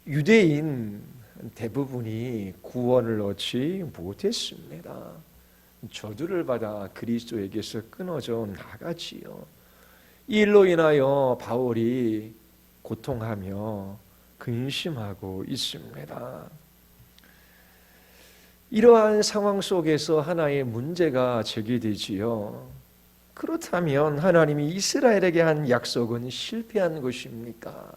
유대인 대부분이 구원을 얻지 못했습니다. 저주를 받아 그리스도에게서 끊어져 나가지요. 이 일로 인하여 바울이 고통하며 근심하고 있습니다. 이러한 상황 속에서 하나의 문제가 제기되지요. 그렇다면 하나님이 이스라엘에게 한 약속은 실패한 것입니까?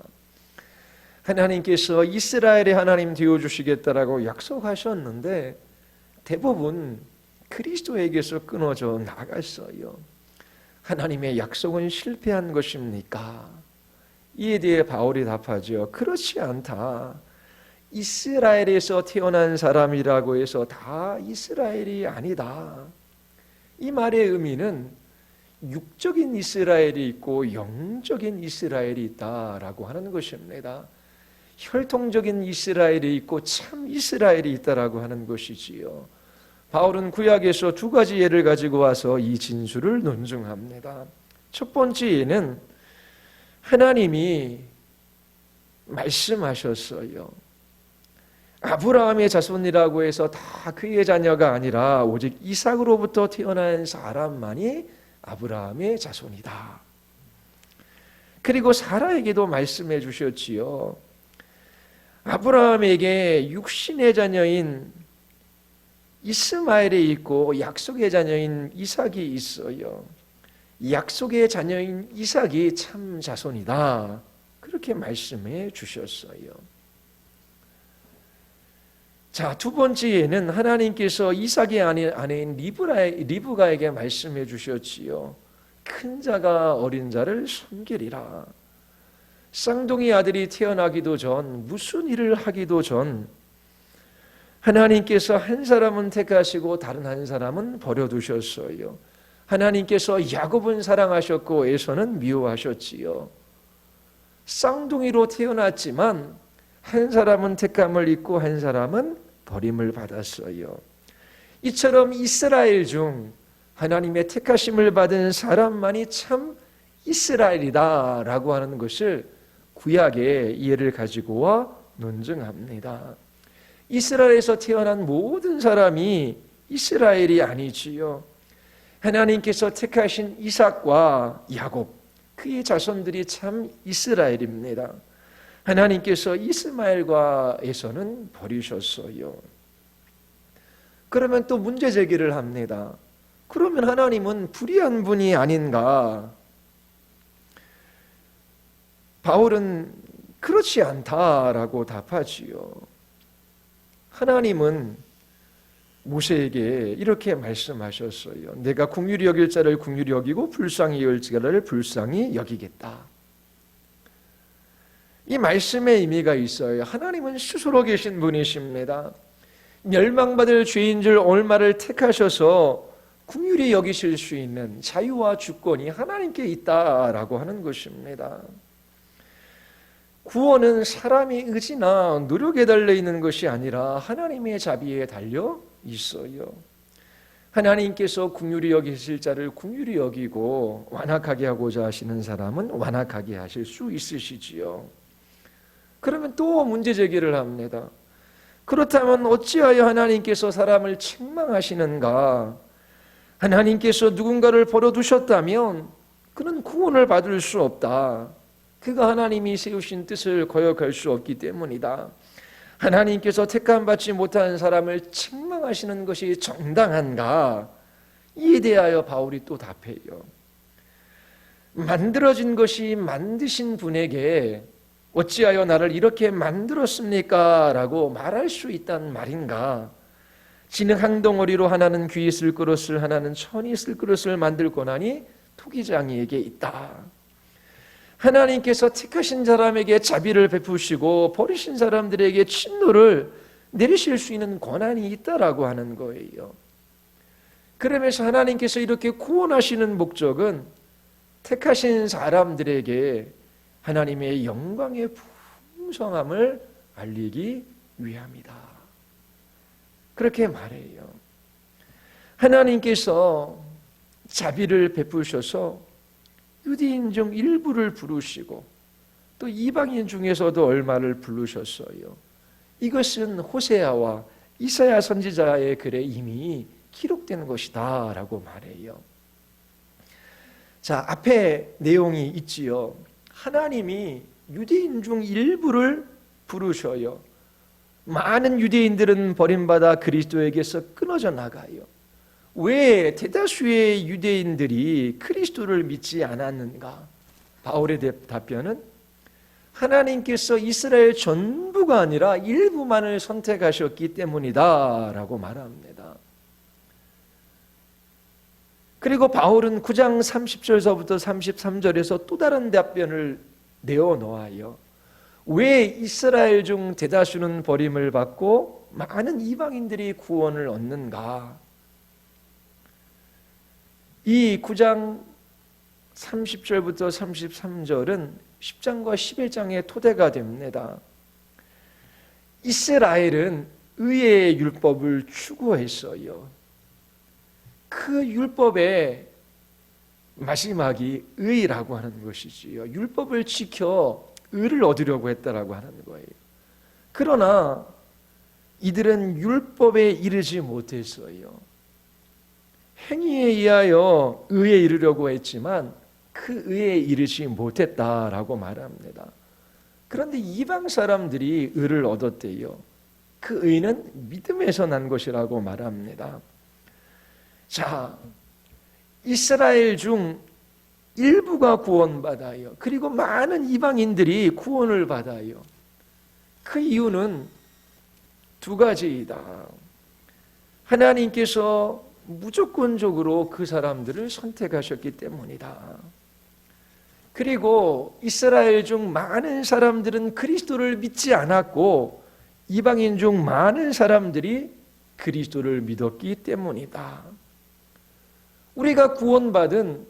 하나님께서 이스라엘의 하나님 되어주시겠다라고 약속하셨는데 대부분 그리스도에게서 끊어져 나갔어요. 하나님의 약속은 실패한 것입니까? 이에 대해 바울이 답하죠. 그렇지 않다. 이스라엘에서 태어난 사람이라고 해서 다 이스라엘이 아니다. 이 말의 의미는 육적인 이스라엘이 있고 영적인 이스라엘이 있다라고 하는 것입니다. 혈통적인 이스라엘이 있고 참 이스라엘이 있다라고 하는 것이지요. 바울은 구약에서 두 가지 예를 가지고 와서 이 진술을 논증합니다. 첫 번째 예는 하나님이 말씀하셨어요. 아브라함의 자손이라고 해서 다 그의 자녀가 아니라 오직 이삭으로부터 태어난 사람만이 아브라함의 자손이다. 그리고 사라에게도 말씀해 주셨지요. 아브라함에게 육신의 자녀인 이스마엘이 있고 약속의 자녀인 이삭이 있어요. 약속의 자녀인 이삭이 참 자손이다. 그렇게 말씀해 주셨어요. 자, 두 번째에는 하나님께서 이삭의 아내인 리브가에게 말씀해 주셨지요. 큰 자가 어린 자를 섬기리라. 쌍둥이 아들이 태어나기도 전, 무슨 일을 하기도 전 하나님께서 한 사람은 택하시고 다른 한 사람은 버려두셨어요. 하나님께서 야곱은 사랑하셨고 에서는 미워하셨지요. 쌍둥이로 태어났지만 한 사람은 택함을 입고 한 사람은 버림을 받았어요. 이처럼 이스라엘 중 하나님의 택하심을 받은 사람만이 참 이스라엘이다라고 하는 것을 구약의 예를 가지고 와 논증합니다. 이스라엘에서 태어난 모든 사람이 이스라엘이 아니지요. 하나님께서 택하신 이삭과 야곱, 그의 자손들이 참 이스라엘입니다. 하나님께서 이스마엘과 에서는 버리셨어요. 그러면 또 문제 제기를 합니다. 그러면 하나님은 불의한 분이 아닌가? 바울은 그렇지 않다라고 답하지요. 하나님은 모세에게 이렇게 말씀하셨어요. 내가 긍휼히 여길 자를 긍휼히 여기고 불쌍히 여길 자를 불쌍히 여기겠다. 이 말씀에 의미가 있어요. 하나님은 스스로 계신 분이십니다. 멸망받을 죄인 줄 얼마를 택하셔서 긍휼히 여기실 수 있는 자유와 주권이 하나님께 있다라고 하는 것입니다. 구원은 사람의 의지나 노력에 달려 있는 것이 아니라 하나님의 자비에 달려 있어요. 하나님께서 긍휼히 여기실 자를 긍휼히 여기고 완악하게 하고자 하시는 사람은 완악하게 하실 수 있으시지요. 그러면 또 문제 제기를 합니다. 그렇다면 어찌하여 하나님께서 사람을 책망하시는가? 하나님께서 누군가를 버려두셨다면 그는 구원을 받을 수 없다. 그가 하나님이 세우신 뜻을 거역할 수 없기 때문이다. 하나님께서 택함받지 못한 사람을 책망하시는 것이 정당한가? 이에 대하여 바울이 또 답해요. 만들어진 것이 만드신 분에게 어찌하여 나를 이렇게 만들었습니까? 라고 말할 수 있단 말인가? 지는 항덩어리로 하나는 귀 있을 그릇을 하나는 천이 있을 그릇을 만들 권한이 토기장이에게 있다. 하나님께서 택하신 사람에게 자비를 베푸시고 버리신 사람들에게 진노를 내리실 수 있는 권한이 있다라고 하는 거예요. 그러면서 하나님께서 이렇게 구원하시는 목적은 택하신 사람들에게 하나님의 영광의 풍성함을 알리기 위함이다. 그렇게 말해요. 하나님께서 자비를 베푸셔서 유대인 중 일부를 부르시고 또 이방인 중에서도 얼마를 부르셨어요. 이것은 호세아와 이사야 선지자의 글에 이미 기록된 것이다 라고 말해요. 자, 앞에 내용이 있지요. 하나님이 유대인 중 일부를 부르셔요. 많은 유대인들은 버림받아 그리스도에게서 끊어져 나가요. 왜 대다수의 유대인들이 그리스도를 믿지 않았는가? 바울의 답변은 하나님께서 이스라엘 전부가 아니라 일부만을 선택하셨기 때문이다 라고 말합니다. 그리고 바울은 9장 30절서부터 33절에서 또 다른 답변을 내어놓아요. 왜 이스라엘 중 대다수는 버림을 받고 많은 이방인들이 구원을 얻는가? 이 9장 30절부터 33절은 10장과 11장의 토대가 됩니다. 이스라엘은 의의 율법을 추구했어요. 그 율법의 마지막이 의라고 하는 것이지요. 율법을 지켜 의를 얻으려고 했다라고 하는 거예요. 그러나 이들은 율법에 이르지 못했어요. 행위에 의하여 의에 이르려고 했지만 그 의에 이르지 못했다라고 말합니다. 그런데 이방 사람들이 의를 얻었대요. 그 의는 믿음에서 난 것이라고 말합니다. 자, 이스라엘 중 일부가 구원받아요. 그리고 많은 이방인들이 구원을 받아요. 그 이유는 두 가지이다. 하나님께서 무조건적으로 그 사람들을 선택하셨기 때문이다. 그리고 이스라엘 중 많은 사람들은 그리스도를 믿지 않았고 이방인 중 많은 사람들이 그리스도를 믿었기 때문이다. 우리가 구원받은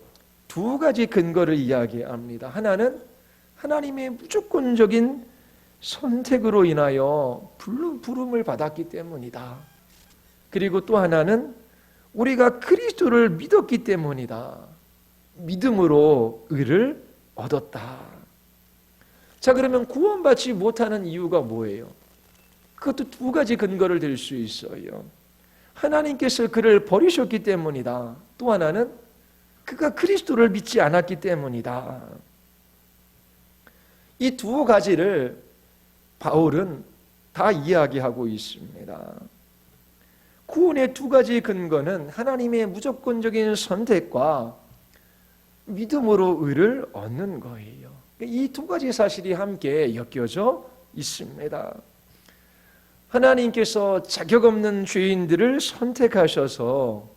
두 가지 근거를 이야기합니다. 하나는 하나님의 무조건적인 선택으로 인하여 부름을 받았기 때문이다. 그리고 또 하나는 우리가 그리스도를 믿었기 때문이다. 믿음으로 의를 얻었다. 자, 그러면 구원받지 못하는 이유가 뭐예요? 그것도 두 가지 근거를 들 수 있어요. 하나님께서 그를 버리셨기 때문이다. 또 하나는 그가 그리스도를 믿지 않았기 때문이다. 이 두 가지를 바울은 다 이야기하고 있습니다. 구원의 두 가지 근거는 하나님의 무조건적인 선택과 믿음으로 의를 얻는 거예요. 이 두 가지 사실이 함께 엮여져 있습니다. 하나님께서 자격 없는 죄인들을 선택하셔서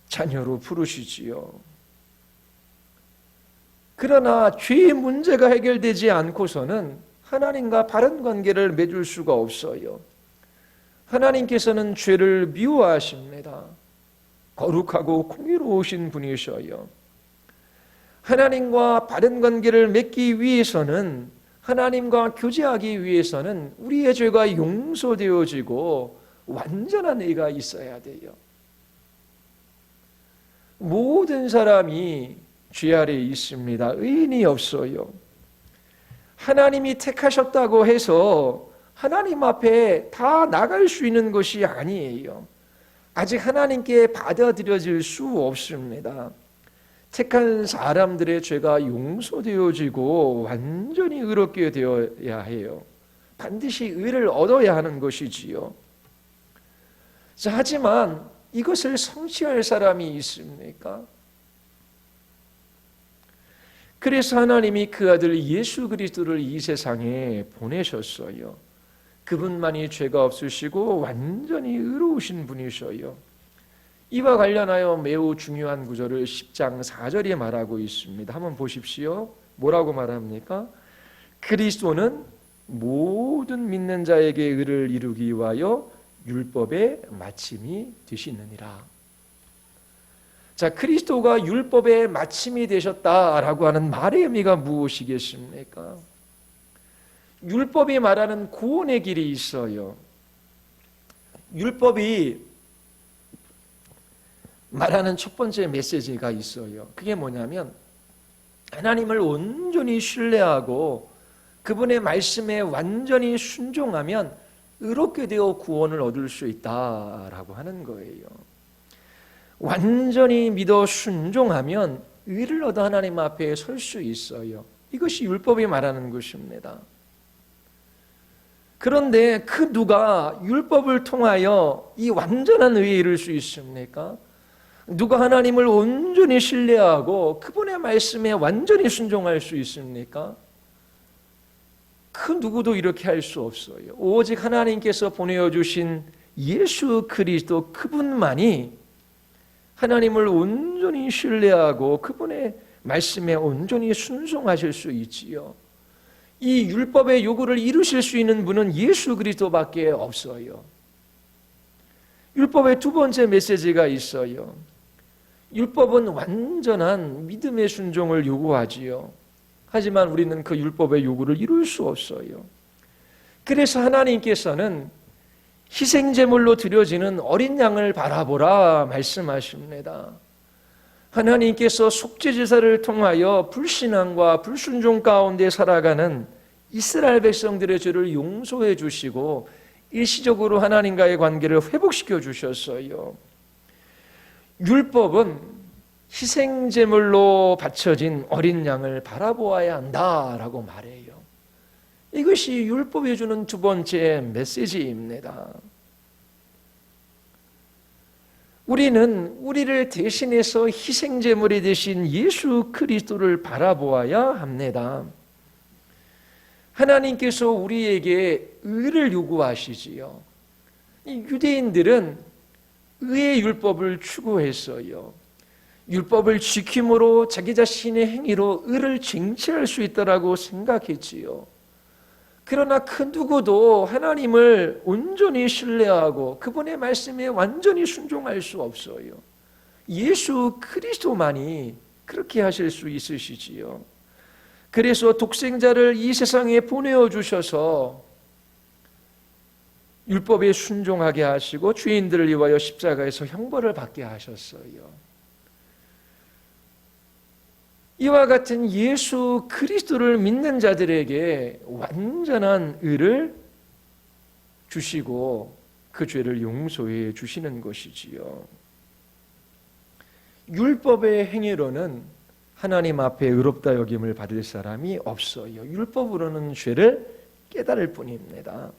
자녀로 부르시지요. 그러나 죄의 문제가 해결되지 않고서는 하나님과 바른 관계를 맺을 수가 없어요. 하나님께서는 죄를 미워하십니다. 거룩하고 공의로우신 분이셔요. 하나님과 바른 관계를 맺기 위해서는, 하나님과 교제하기 위해서는 우리의 죄가 용서되어지고 완전한 의가 있어야 돼요. 모든 사람이 죄 아래에 있습니다. 의인이 없어요. 하나님이 택하셨다고 해서 하나님 앞에 다 나갈 수 있는 것이 아니에요. 아직 하나님께 받아들여질 수 없습니다. 택한 사람들의 죄가 용서되어지고 완전히 의롭게 되어야 해요. 반드시 의를 얻어야 하는 것이지요. 자, 하지만 이것을 성취할 사람이 있습니까? 그래서 하나님이 그 아들 예수 그리스도를 이 세상에 보내셨어요. 그분만이 죄가 없으시고 완전히 의로우신 분이셔요. 이와 관련하여 매우 중요한 구절을 10장 4절에 말하고 있습니다. 한번 보십시오. 뭐라고 말합니까? 그리스도는 모든 믿는 자에게 의를 이루기 위하여 율법의 마침이 되시느니라. 자, 그리스도가 율법의 마침이 되셨다라고 하는 말의 의미가 무엇이겠습니까? 율법이 말하는 구원의 길이 있어요. 율법이 말하는 첫 번째 메시지가 있어요. 그게 뭐냐면 하나님을 온전히 신뢰하고 그분의 말씀에 완전히 순종하면 의롭게 되어 구원을 얻을 수 있다라고 하는 거예요. 완전히 믿어 순종하면 의를 얻어 하나님 앞에 설 수 있어요. 이것이 율법이 말하는 것입니다. 그런데 그 누가 율법을 통하여 이 완전한 의에 이를 수 있습니까? 누가 하나님을 온전히 신뢰하고 그분의 말씀에 완전히 순종할 수 있습니까? 그 누구도 이렇게 할 수 없어요. 오직 하나님께서 보내주신 예수 그리스도 그분만이 하나님을 온전히 신뢰하고 그분의 말씀에 온전히 순종하실 수 있지요. 이 율법의 요구를 이루실 수 있는 분은 예수 그리스도밖에 없어요. 율법의 두 번째 메시지가 있어요. 율법은 완전한 믿음의 순종을 요구하지요. 하지만 우리는 그 율법의 요구를 이룰 수 없어요. 그래서 하나님께서는 희생제물로 드려지는 어린 양을 바라보라 말씀하십니다. 하나님께서 속죄제사를 통하여 불신앙과 불순종 가운데 살아가는 이스라엘 백성들의 죄를 용서해 주시고 일시적으로 하나님과의 관계를 회복시켜 주셨어요. 율법은 희생제물로 바쳐진 어린 양을 바라보아야 한다라고 말해요. 이것이 율법이 주는 두 번째 메시지입니다. 우리는 우리를 대신해서 희생제물이 되신 예수 그리스도를 바라보아야 합니다. 하나님께서 우리에게 의를 요구하시지요. 이 유대인들은 의의 율법을 추구했어요. 율법을 지킴으로 자기 자신의 행위로 의를 쟁취할 수 있다라고 생각했지요. 그러나 그 누구도 하나님을 온전히 신뢰하고 그분의 말씀에 완전히 순종할 수 없어요. 예수 그리스도만이 그렇게 하실 수 있으시지요. 그래서 독생자를 이 세상에 보내어 주셔서 율법에 순종하게 하시고 죄인들을 위하여 십자가에서 형벌을 받게 하셨어요. 이와 같은 예수 그리스도를 믿는 자들에게 완전한 의를 주시고 그 죄를 용서해 주시는 것이지요. 율법의 행위로는 하나님 앞에 의롭다 여김을 받을 사람이 없어요. 율법으로는 죄를 깨달을 뿐입니다.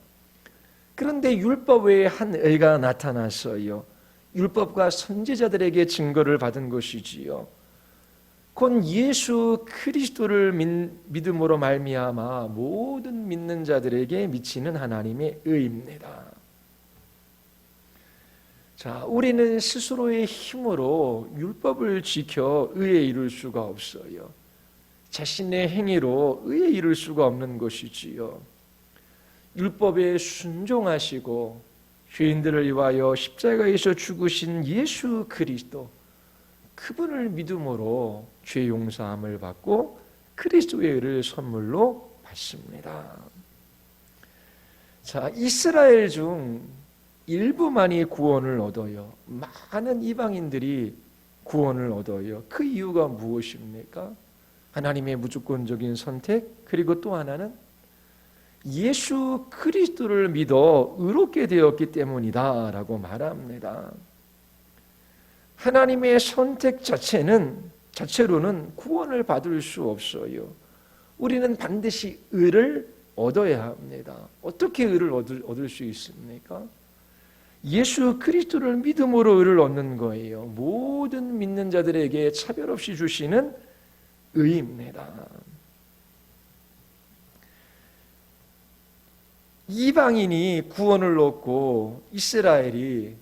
그런데 율법 외에 한 의가 나타났어요. 율법과 선지자들에게 증거를 받은 것이지요. 곧 예수 그리스도를 믿음으로 말미암아 모든 믿는 자들에게 미치는 하나님의 의입니다. 자, 우리는 스스로의 힘으로 율법을 지켜 의에 이룰 수가 없어요. 자신의 행위로 의에 이룰 수가 없는 것이지요. 율법에 순종하시고 죄인들을 위하여 십자가에서 죽으신 예수 그리스도, 그분을 믿음으로 죄 용서함을 받고 그리스도의 의를 선물로 받습니다. 자, 이스라엘 중 일부만이 구원을 얻어요. 많은 이방인들이 구원을 얻어요. 그 이유가 무엇입니까? 하나님의 무조건적인 선택, 그리고 또 하나는 예수 그리스도를 믿어 의롭게 되었기 때문이다라고 말합니다. 하나님의 선택 자체로는 구원을 받을 수 없어요. 우리는 반드시 의를 얻어야 합니다. 어떻게 의를 얻을 수 있습니까? 예수 그리스도를 믿음으로 의를 얻는 거예요. 모든 믿는 자들에게 차별 없이 주시는 의입니다. 이방인이 구원을 얻고 이스라엘이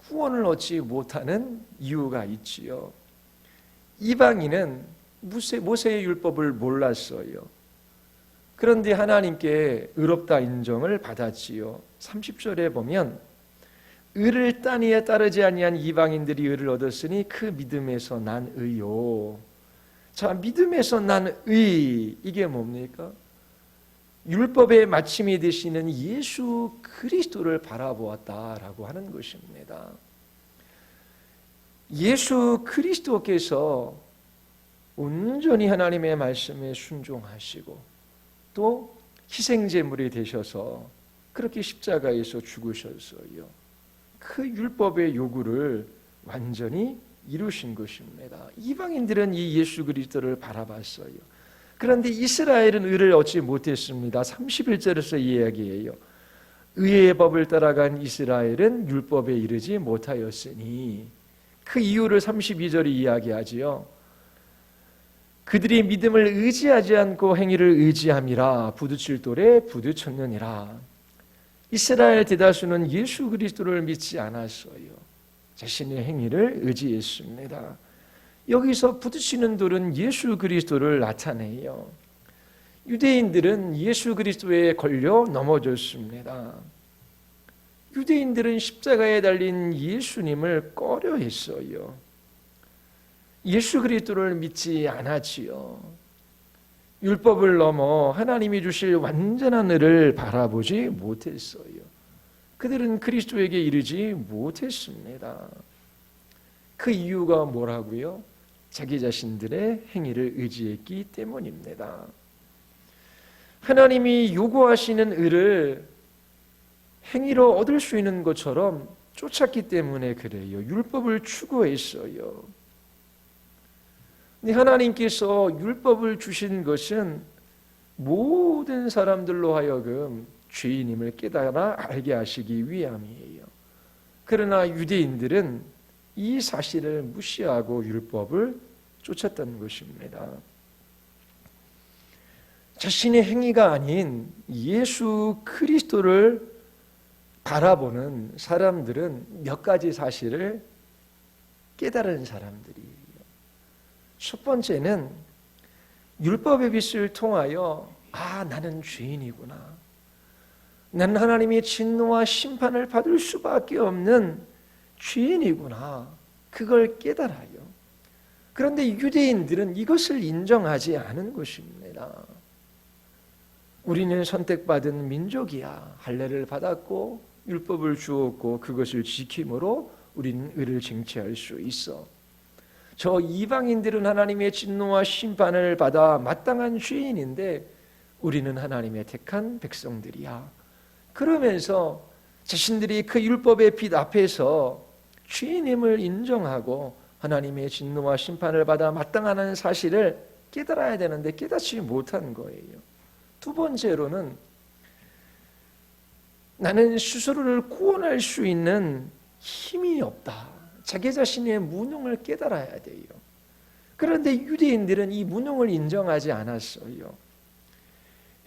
구원을 얻지 못하는 이유가 있지요. 이방인은 모세의 율법을 몰랐어요. 그런데 하나님께 의롭다 인정을 받았지요. 30절에 보면 의를 따니에 따르지 아니한 이방인들이 의를 얻었으니 그 믿음에서 난 의요. 자, 믿음에서 난 의, 이게 뭡니까? 율법의 마침이 되시는 예수 그리스도를 바라보았다라고 하는 것입니다. 예수 그리스도께서 온전히 하나님의 말씀에 순종하시고 또 희생제물이 되셔서 그렇게 십자가에서 죽으셨어요. 그 율법의 요구를 완전히 이루신 것입니다. 이방인들은 이 예수 그리스도를 바라봤어요. 그런데 이스라엘은 의를 얻지 못했습니다. 31절에서 이야기해요. 의의 법을 따라간 이스라엘은 율법에 이르지 못하였으니, 그 이유를 32절이 이야기하지요. 그들이 믿음을 의지하지 않고 행위를 의지함이라 부딪힐 돌에 부딪혔느니라. 이스라엘 대다수는 예수 그리스도를 믿지 않았어요. 자신의 행위를 의지했습니다. 여기서 부딪히는 돌은 예수 그리스도를 나타내요. 유대인들은 예수 그리스도에 걸려 넘어졌습니다. 유대인들은 십자가에 달린 예수님을 꺼려했어요. 예수 그리스도를 믿지 않았지요. 율법을 넘어 하나님이 주실 완전한 의를 바라보지 못했어요. 그들은 그리스도에게 이르지 못했습니다. 그 이유가 뭐라고요? 자기 자신들의 행위를 의지했기 때문입니다. 하나님이 요구하시는 의를 행위로 얻을 수 있는 것처럼 쫓았기 때문에 그래요. 율법을 추구했어요. 근데 하나님께서 율법을 주신 것은 모든 사람들로 하여금 죄인임을 깨달아 알게 하시기 위함이에요. 그러나 유대인들은 이 사실을 무시하고 율법을 쫓았던 것입니다. 자신의 행위가 아닌 예수 그리스도를 바라보는 사람들은 몇 가지 사실을 깨달은 사람들이에요. 첫 번째는 율법의 빛을 통하여 나는 죄인이구나. 나는 하나님의 진노와 심판을 받을 수밖에 없는 죄인이구나. 그걸 깨달아요. 그런데 유대인들은 이것을 인정하지 않은 것입니다. 우리는 선택받은 민족이야. 할례를 받았고 율법을 주었고 그것을 지킴으로 우리는 의를 쟁취할 수 있어. 저 이방인들은 하나님의 진노와 심판을 받아 마땅한 죄인인데 우리는 하나님의 택한 백성들이야. 그러면서 자신들이 그 율법의 빛 앞에서 죄인임을 인정하고 하나님의 진노와 심판을 받아 마땅한 사실을 깨달아야 되는데 깨닫지 못한 거예요. 두 번째로는 나는 스스로를 구원할 수 있는 힘이 없다. 자기 자신의 무능을 깨달아야 돼요. 그런데 유대인들은 이 무능을 인정하지 않았어요.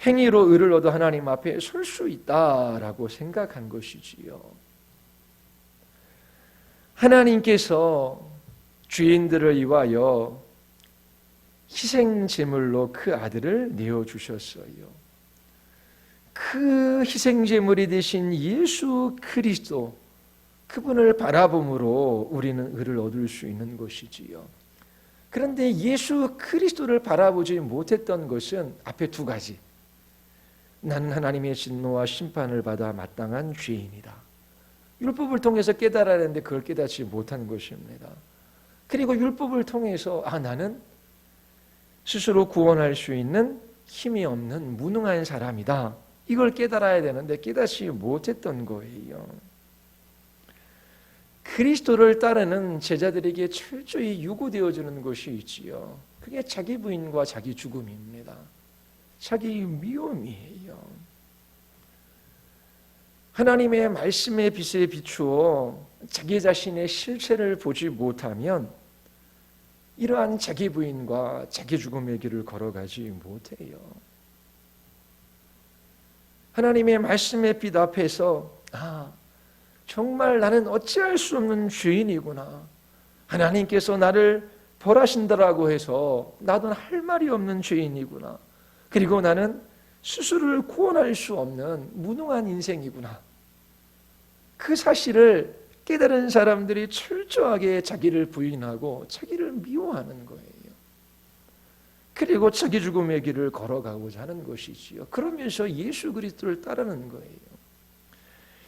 행위로 의를 얻어 하나님 앞에 설 수 있다라고 생각한 것이지요. 하나님께서 죄인들을 위하여 희생 제물로 그 아들을 내어 주셨어요. 그 희생 제물이 되신 예수 그리스도, 그분을 바라봄으로 우리는 의를 얻을 수 있는 것이지요. 그런데 예수 그리스도를 바라보지 못했던 것은 앞에 두 가지. 나는 하나님의 진노와 심판을 받아 마땅한 죄인이다. 율법을 통해서 깨달아야 하는데 그걸 깨닫지 못한 것입니다. 그리고 율법을 통해서 나는 스스로 구원할 수 있는 힘이 없는 무능한 사람이다. 이걸 깨달아야 되는데 깨닫지 못했던 거예요. 그리스도를 따르는 제자들에게 철저히 요구되어지는 것이 있지요. 그게 자기 부인과 자기 죽음입니다. 자기 미움이에요. 하나님의 말씀의 빛에 비추어 자기 자신의 실체를 보지 못하면 이러한 자기 부인과 자기 죽음의 길을 걸어가지 못해요. 하나님의 말씀의 빛 앞에서 정말 나는 어찌할 수 없는 죄인이구나. 하나님께서 나를 벌하신다라고 해서 나도 할 말이 없는 죄인이구나. 그리고 나는 스스로를 구원할 수 없는 무능한 인생이구나. 그 사실을 깨달은 사람들이 철저하게 자기를 부인하고 자기를 미워하는 거예요. 그리고 자기 죽음의 길을 걸어가고자 하는 것이지요. 그러면서 예수 그리스도를 따르는 거예요.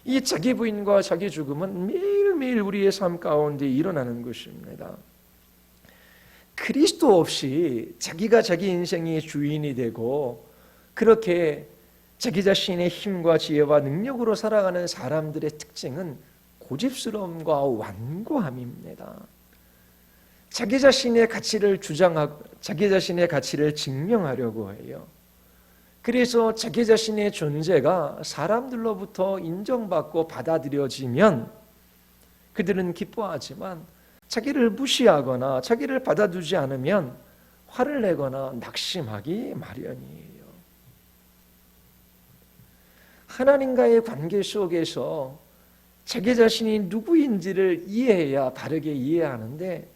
이 자기 부인과 자기 죽음은 매일매일 우리의 삶 가운데 일어나는 것입니다. 그리스도 없이 자기가 자기 인생의 주인이 되고 그렇게 자기 자신의 힘과 지혜와 능력으로 살아가는 사람들의 특징은 고집스러움과 완고함입니다. 자기 자신의 가치를 주장하고 자기 자신의 가치를 증명하려고 해요. 그래서 자기 자신의 존재가 사람들로부터 인정받고 받아들여지면 그들은 기뻐하지만 자기를 무시하거나 자기를 받아주지 않으면 화를 내거나 낙심하기 마련이에요. 하나님과의 관계 속에서 자기 자신이 누구인지를 이해해야 바르게 이해하는데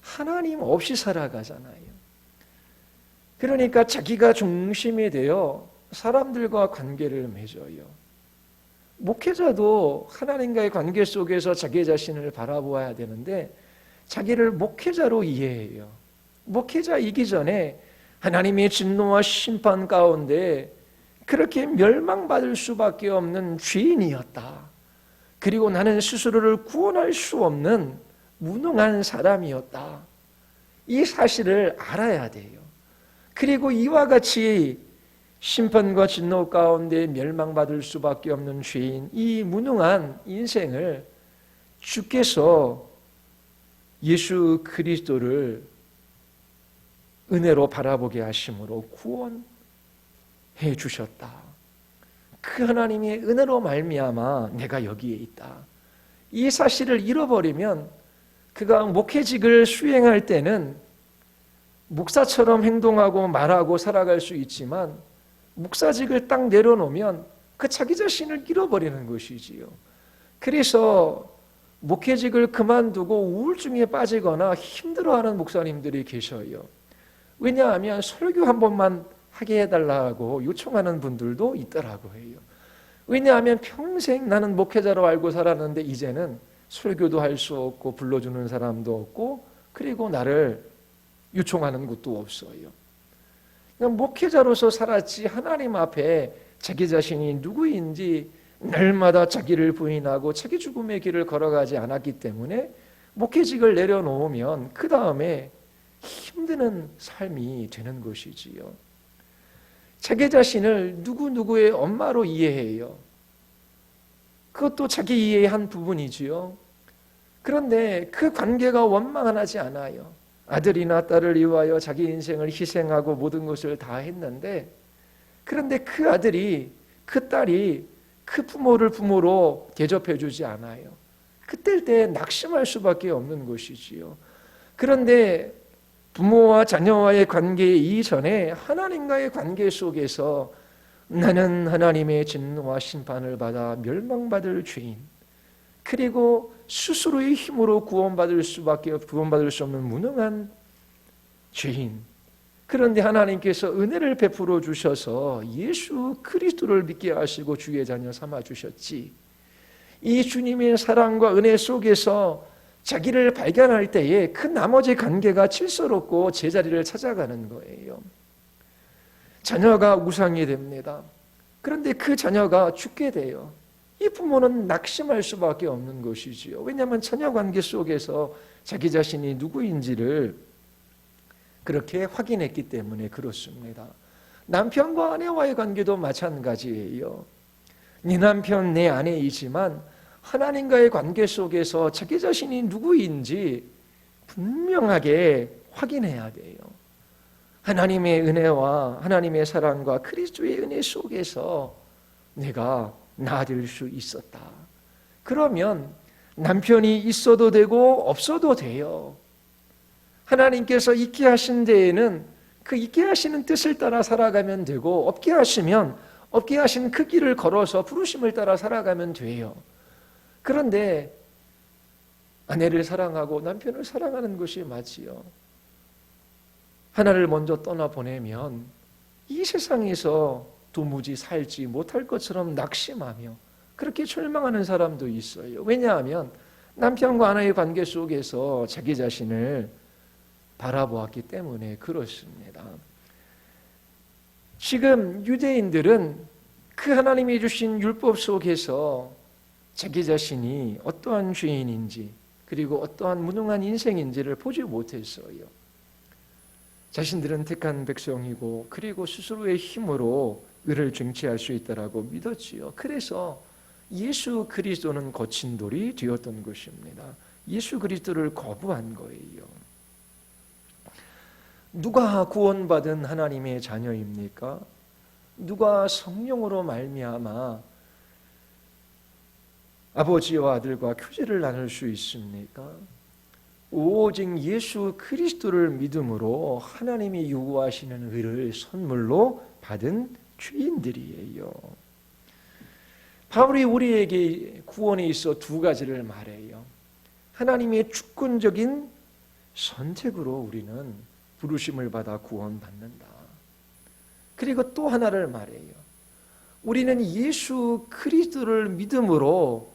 하나님 없이 살아가잖아요. 그러니까 자기가 중심이 되어 사람들과 관계를 맺어요. 목회자도 하나님과의 관계 속에서 자기 자신을 바라보아야 되는데 자기를 목회자로 이해해요. 목회자이기 전에 하나님의 진노와 심판 가운데 그렇게 멸망받을 수밖에 없는 죄인이었다. 그리고 나는 스스로를 구원할 수 없는 무능한 사람이었다. 이 사실을 알아야 돼요. 그리고 이와 같이 심판과 진노 가운데 멸망받을 수밖에 없는 죄인, 이 무능한 인생을 주께서 예수 그리스도를 은혜로 바라보게 하심으로 구원해 주셨다. 그 하나님의 은혜로 말미암아 내가 여기에 있다. 이 사실을 잃어버리면 그가 목회직을 수행할 때는 목사처럼 행동하고 말하고 살아갈 수 있지만 목사직을 딱 내려놓으면 그 자기 자신을 잃어버리는 것이지요. 그래서 목회직을 그만두고 우울증에 빠지거나 힘들어하는 목사님들이 계셔요. 왜냐하면 설교 한 번만 하게 해달라고 요청하는 분들도 있더라고 해요. 왜냐하면 평생 나는 목회자로 알고 살았는데 이제는 설교도 할 수 없고 불러주는 사람도 없고 그리고 나를 요청하는 곳도 없어요. 그냥 목회자로서 살았지 하나님 앞에 자기 자신이 누구인지 날마다 자기를 부인하고 자기 죽음의 길을 걸어가지 않았기 때문에 목회직을 내려놓으면 그 다음에 힘드는 삶이 되는 것이지요. 자기 자신을 누구누구의 엄마로 이해해요. 그것도 자기 이해의 한 부분이지요. 그런데 그 관계가 원만하지 않아요. 아들이나 딸을 위하여 자기 인생을 희생하고 모든 것을 다 했는데 그런데 그 아들이 그 딸이 그 부모를 부모로 대접해 주지 않아요. 그때 낙심할 수밖에 없는 것이지요. 그런데 부모와 자녀와의 관계 이전에 하나님과의 관계 속에서 나는 하나님의 진노와 심판을 받아 멸망받을 죄인, 그리고 스스로의 힘으로 구원받을 수 없는 무능한 죄인. 그런데 하나님께서 은혜를 베풀어 주셔서 예수 그리스도를 믿게 하시고 주의 자녀 삼아 주셨지. 이 주님의 사랑과 은혜 속에서 자기를 발견할 때에 그 나머지 관계가 질서롭고 제자리를 찾아가는 거예요. 자녀가 우상이 됩니다. 그런데 그 자녀가 죽게 돼요. 이 부모는 낙심할 수밖에 없는 것이지요. 왜냐하면 자녀 관계 속에서 자기 자신이 누구인지를 그렇게 확인했기 때문에 그렇습니다. 남편과 아내와의 관계도 마찬가지예요. 네 남편 내 아내이지만 하나님과의 관계 속에서 자기 자신이 누구인지 분명하게 확인해야 돼요. 하나님의 은혜와 하나님의 사랑과 그리스도의 은혜 속에서 내가 나아질 수 있었다. 그러면 남편이 있어도 되고 없어도 돼요. 하나님께서 있게 하신 데에는 그 있게 하시는 뜻을 따라 살아가면 되고 없게 하시면 없게 하신 그 길을 걸어서 부르심을 따라 살아가면 돼요. 그런데 아내를 사랑하고 남편을 사랑하는 것이 맞지요. 하나를 먼저 떠나보내면 이 세상에서 도무지 살지 못할 것처럼 낙심하며 그렇게 절망하는 사람도 있어요. 왜냐하면 남편과 아내의 관계 속에서 자기 자신을 바라보았기 때문에 그렇습니다. 지금 유대인들은 그 하나님이 주신 율법 속에서 자기 자신이 어떠한 죄인인지 그리고 어떠한 무능한 인생인지를 보지 못했어요. 자신들은 택한 백성이고 그리고 스스로의 힘으로 의를 쟁취할 수 있다라고 믿었지요. 그래서 예수 그리스도는 거친 돌이 되었던 것입니다. 예수 그리스도를 거부한 거예요. 누가 구원받은 하나님의 자녀입니까? 누가 성령으로 말미암아 아버지와 아들과 교제를 나눌 수 있습니까? 오직 예수 그리스도를 믿음으로 하나님이 요구하시는 의를 선물로 받은 죄인들이에요. 바울이 우리에게 구원에 있어 두 가지를 말해요. 하나님의 주권적인 선택으로 우리는 부르심을 받아 구원받는다. 그리고 또 하나를 말해요. 우리는 예수 그리스도를 믿음으로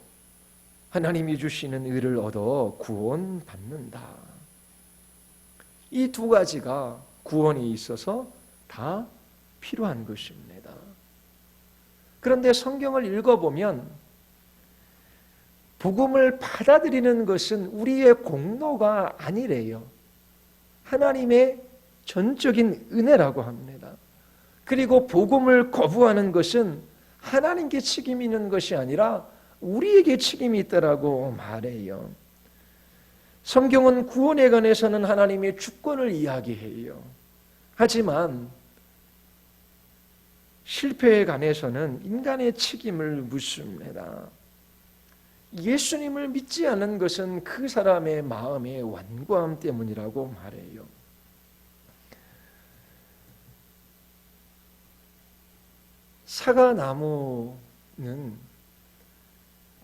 하나님이 주시는 의를 얻어 구원받는다. 이 두 가지가 구원에 있어서 다 필요한 것입니다. 그런데 성경을 읽어보면 복음을 받아들이는 것은 우리의 공로가 아니래요. 하나님의 전적인 은혜라고 합니다. 그리고 복음을 거부하는 것은 하나님께 책임이 있는 것이 아니라 우리에게 책임이 있다라고 말해요. 성경은 구원에 관해서는 하나님의 주권을 이야기해요. 하지만 실패에 관해서는 인간의 책임을 묻습니다. 예수님을 믿지 않는 것은 그 사람의 마음의 완고함 때문이라고 말해요. 사과나무는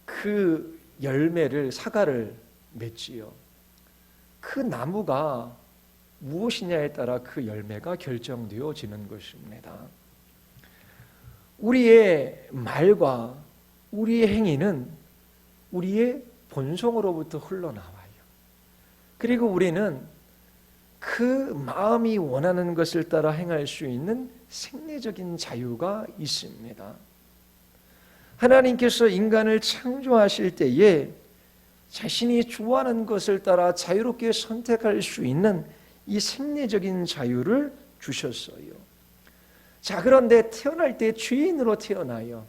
그 열매를 사과를 맺지요. 그 나무가 무엇이냐에 따라 그 열매가 결정되어지는 것입니다. 우리의 말과 우리의 행위는 우리의 본성으로부터 흘러나와요. 그리고 우리는 그 마음이 원하는 것을 따라 행할 수 있는 생리적인 자유가 있습니다. 하나님께서 인간을 창조하실 때에 자신이 좋아하는 것을 따라 자유롭게 선택할 수 있는 이 생리적인 자유를 주셨어요. 자, 그런데 태어날 때 죄인으로 태어나요.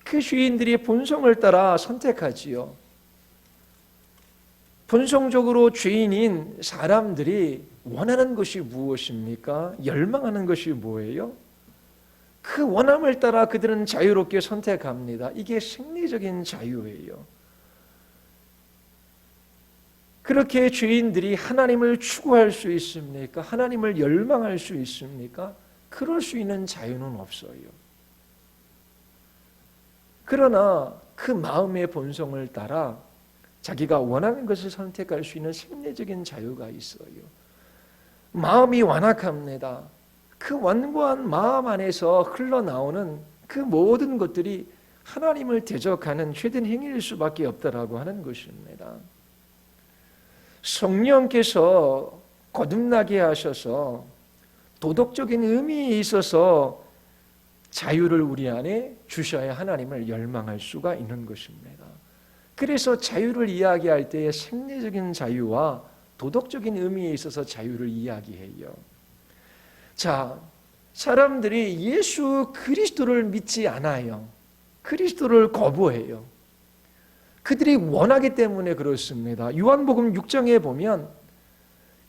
그 죄인들이 본성을 따라 선택하지요. 본성적으로 죄인인 사람들이 원하는 것이 무엇입니까? 열망하는 것이 뭐예요? 그 원함을 따라 그들은 자유롭게 선택합니다. 이게 생리적인 자유예요. 그렇게 죄인들이 하나님을 추구할 수 있습니까? 하나님을 열망할 수 있습니까? 그럴 수 있는 자유는 없어요. 그러나 그 마음의 본성을 따라 자기가 원하는 것을 선택할 수 있는 생리적인 자유가 있어요. 마음이 완악합니다. 그 완고한 마음 안에서 흘러나오는 그 모든 것들이 하나님을 대적하는 죄된 행위일 수밖에 없다라고 하는 것입니다. 성령께서 거듭나게 하셔서 도덕적인 의미에 있어서 자유를 우리 안에 주셔야 하나님을 열망할 수가 있는 것입니다. 그래서 자유를 이야기할 때에 생리적인 자유와 도덕적인 의미에 있어서 자유를 이야기해요. 자, 사람들이 예수 그리스도를 믿지 않아요. 그리스도를 거부해요. 그들이 원하기 때문에 그렇습니다. 요한복음 6장에 보면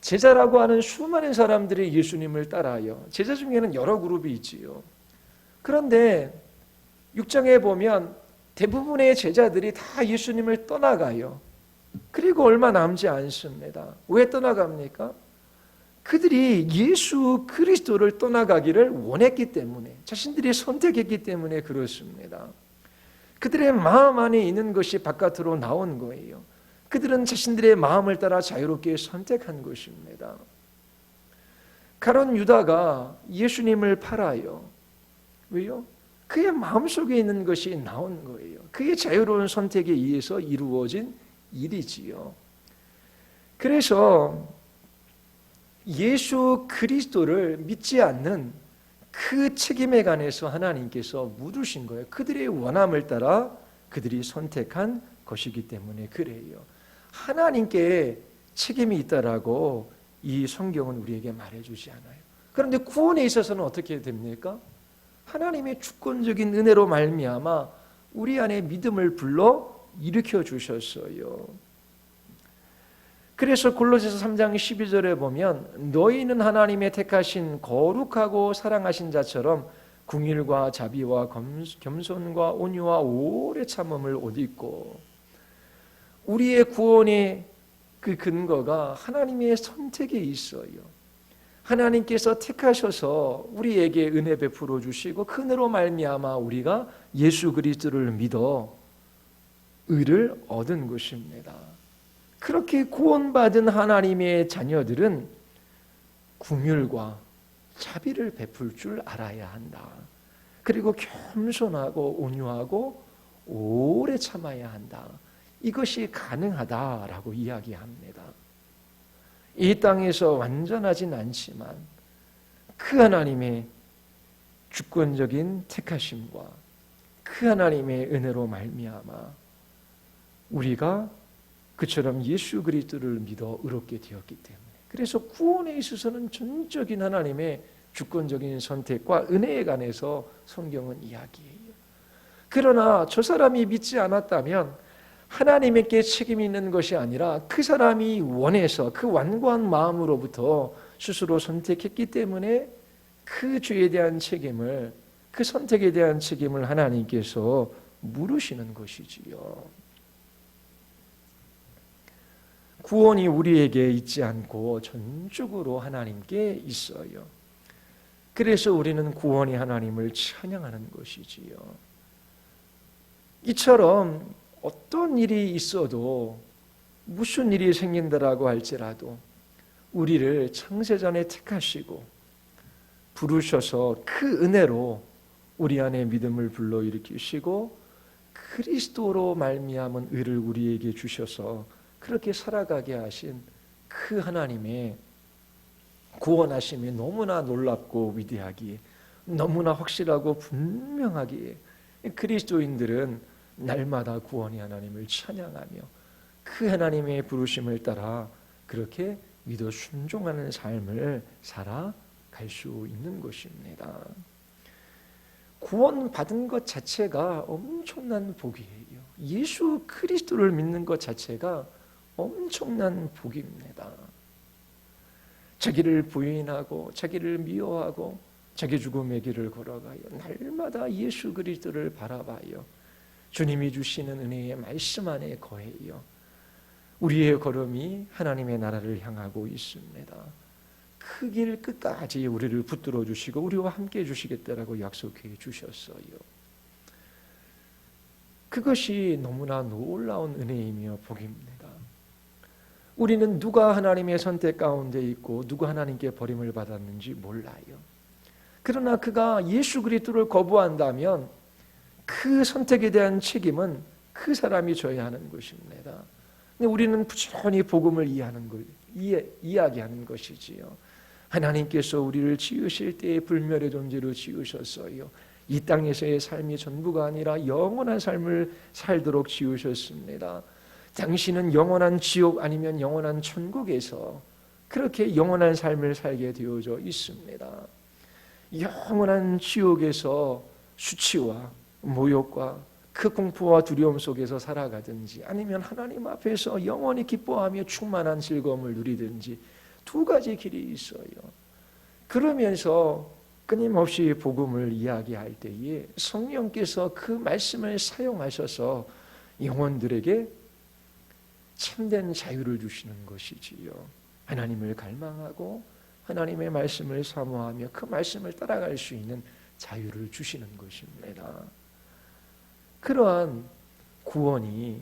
제자라고 하는 수많은 사람들이 예수님을 따라요. 제자 중에는 여러 그룹이 있지요. 그런데 6장에 보면 대부분의 제자들이 다 예수님을 떠나가요. 그리고 얼마 남지 않습니다. 왜 떠나갑니까? 그들이 예수 그리스도를 떠나가기를 원했기 때문에, 자신들이 선택했기 때문에 그렇습니다. 그들의 마음 안에 있는 것이 바깥으로 나온 거예요. 그들은 자신들의 마음을 따라 자유롭게 선택한 것입니다. 가룟 유다가 예수님을 팔아요. 왜요? 그의 마음속에 있는 것이 나온 거예요. 그의 자유로운 선택에 의해서 이루어진 일이지요. 그래서 예수 그리스도를 믿지 않는 그 책임에 관해서 하나님께서 묻으신 거예요. 그들의 원함을 따라 그들이 선택한 것이기 때문에 그래요. 하나님께 책임이 있다라고 이 성경은 우리에게 말해주지 않아요. 그런데 구원에 있어서는 어떻게 됩니까? 하나님의 주권적인 은혜로 말미암아 우리 안에 믿음을 불러 일으켜 주셨어요. 그래서 골로새서 3장 12절에 보면 너희는 하나님의 택하신 거룩하고 사랑하신 자처럼 긍휼과 자비와 겸손과 온유와 오래 참음을 옷 입고, 우리의 구원의 그 근거가 하나님의 선택에 있어요. 하나님께서 택하셔서 우리에게 은혜 베풀어 주시고 그 은혜로 말미암아 우리가 예수 그리스도를 믿어 의를 얻은 것입니다. 그렇게 구원받은 하나님의 자녀들은 긍휼과 자비를 베풀 줄 알아야 한다. 그리고 겸손하고 온유하고 오래 참아야 한다. 이것이 가능하다라고 이야기합니다. 이 땅에서 완전하진 않지만 그 하나님의 주권적인 택하심과 그 하나님의 은혜로 말미암아 우리가 그처럼 예수 그리스도를 믿어 의롭게 되었기 때문에, 그래서 구원에 있어서는 전적인 하나님의 주권적인 선택과 은혜에 관해서 성경은 이야기해요. 그러나 저 사람이 믿지 않았다면 하나님에게 책임이 있는 것이 아니라 그 사람이 원해서 그 완고한 마음으로부터 스스로 선택했기 때문에 그 죄에 대한 책임을, 그 선택에 대한 책임을 하나님께서 물으시는 것이지요. 구원이 우리에게 있지 않고 전적으로 하나님께 있어요. 그래서 우리는 구원의 하나님을 찬양하는 것이지요. 이처럼 어떤 일이 있어도, 무슨 일이 생긴다라고 할지라도 우리를 창세전에 택하시고 부르셔서 그 은혜로 우리 안에 믿음을 불러일으키시고 그리스도로 말미암은 의를 우리에게 주셔서 그렇게 살아가게 하신 그 하나님의 구원하심이 너무나 놀랍고 위대하기에, 너무나 확실하고 분명하기에 그리스도인들은 날마다 구원의 하나님을 찬양하며 그 하나님의 부르심을 따라 그렇게 믿어 순종하는 삶을 살아갈 수 있는 것입니다. 구원받은 것 자체가 엄청난 복이에요. 예수 그리스도를 믿는 것 자체가 엄청난 복입니다. 자기를 부인하고 자기를 미워하고 자기 죽음의 길을 걸어가요. 날마다 예수 그리스도를 바라봐요. 주님이 주시는 은혜의 말씀 안에 거해요. 우리의 걸음이 하나님의 나라를 향하고 있습니다. 그 길 끝까지 우리를 붙들어 주시고 우리와 함께 해주시겠다라고 약속해 주셨어요. 그것이 너무나 놀라운 은혜이며 복입니다. 우리는 누가 하나님의 선택 가운데 있고 누가 하나님께 버림을 받았는지 몰라요. 그러나 그가 예수 그리스도를 거부한다면 그 선택에 대한 책임은 그 사람이 져야 하는 것입니다. 근데 우리는 부지런히 복음을 이야기하는 것이지요. 하나님께서 우리를 지으실 때에 불멸의 존재로 지으셨어요. 이 땅에서의 삶이 전부가 아니라 영원한 삶을 살도록 지으셨습니다. 당신은 영원한 지옥 아니면 영원한 천국에서 그렇게 영원한 삶을 살게 되어져 있습니다. 영원한 지옥에서 수치와 모욕과 그 공포와 두려움 속에서 살아가든지, 아니면 하나님 앞에서 영원히 기뻐하며 충만한 즐거움을 누리든지, 두 가지 길이 있어요. 그러면서 끊임없이 복음을 이야기할 때에 성령께서 그 말씀을 사용하셔서 영혼들에게 참된 자유를 주시는 것이지요. 하나님을 갈망하고 하나님의 말씀을 사모하며 그 말씀을 따라갈 수 있는 자유를 주시는 것입니다. 그러한 구원이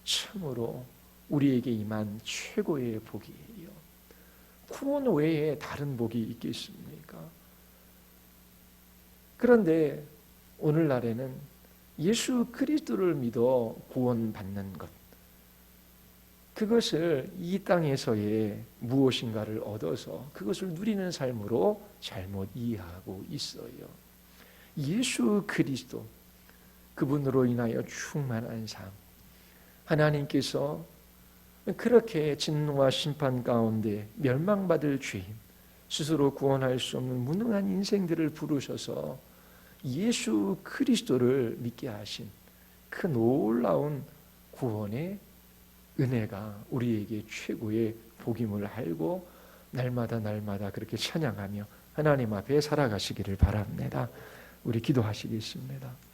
참으로 우리에게 임한 최고의 복이에요. 구원 외에 다른 복이 있겠습니까? 그런데 오늘날에는 예수 그리스도를 믿어 구원받는 것, 그것을 이 땅에서의 무엇인가를 얻어서 그것을 누리는 삶으로 잘못 이해하고 있어요. 예수 그리스도, 그분으로 인하여 충만한 삶, 하나님께서 그렇게 진노와 심판 가운데 멸망받을 죄인, 스스로 구원할 수 없는 무능한 인생들을 부르셔서 예수 그리스도를 믿게 하신 그 놀라운 구원의 은혜가 우리에게 최고의 복임을 알고 날마다 그렇게 찬양하며 하나님 앞에 살아가시기를 바랍니다. 우리 기도하시겠습니다.